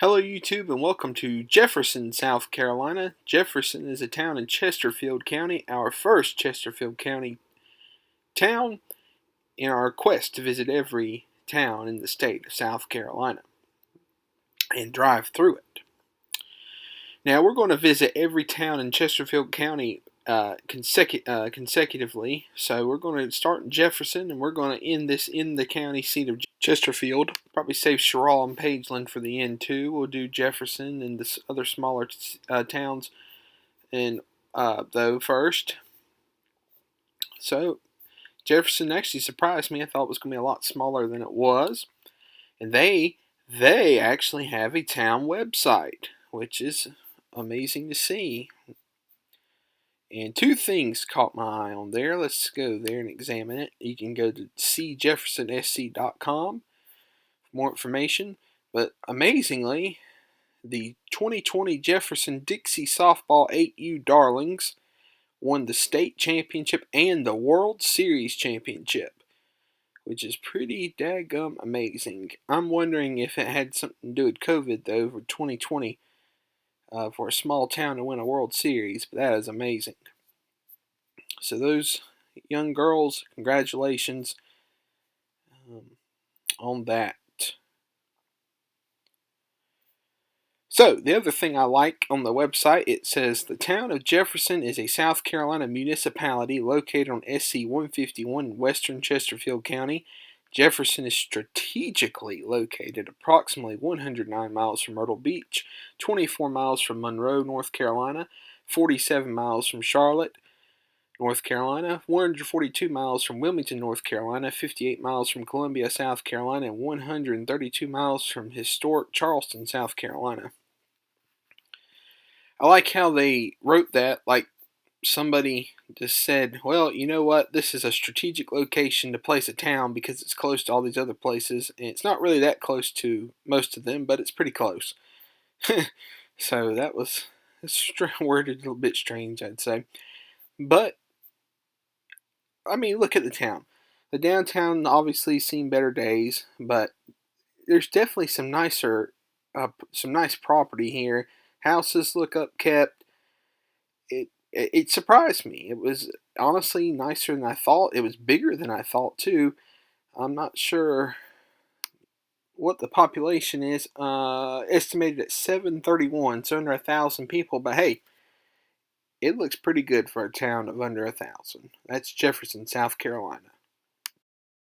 Hello YouTube and welcome to Jefferson, South Carolina. Jefferson is a town in Chesterfield County, our first Chesterfield County town in our quest to visit every town in the state of South Carolina and drive through it. Now we're going to visit every town in Chesterfield County consecutively. So we're going to start in Jefferson and we're going to end this in the county seat of Chesterfield. Probably save Sherrill and Pageland for the end too. We'll do Jefferson and the other smaller towns and though first. So Jefferson actually surprised me. I thought it was going to be a lot smaller than it was. And they actually have a town website, which is amazing to see. And two things caught my eye on there. Let's go there and examine it. You can go to cjeffersonsc.com for more information. But amazingly, the 2020 Jefferson Dixie Softball 8U Darlings won the state championship and the World Series championship, which is pretty daggum amazing. I'm wondering if it had something to do with COVID, though, for 2020 for a small town to win a World Series, but that is amazing. So those young girls, congratulations on that. So the other thing I like on the website, it says the town of Jefferson is a South Carolina municipality located on SC 151 in western Chesterfield County. Jefferson is strategically located approximately 109 miles from Myrtle Beach, 24 miles from Monroe, North Carolina, 47 miles from Charlotte, North Carolina, 142 miles from Wilmington, North Carolina, 58 miles from Columbia, South Carolina, and 132 miles from historic Charleston, South Carolina. I like how they wrote that like somebody just said, well, you know what, this is a strategic location to place a town because it's close to all these other places, and it's not really that close to most of them, but it's pretty close. So that was worded a little bit strange, I'd say. But, I mean, look at the town. The downtown obviously seen better days, but there's definitely some nice property here. Houses look upkept. It surprised me. It was honestly nicer than I thought. It was bigger than I thought too. I'm not sure what the population is. Estimated at 731, so under 1,000 people. But hey, it looks pretty good for a town of under 1,000. That's Jefferson, South Carolina.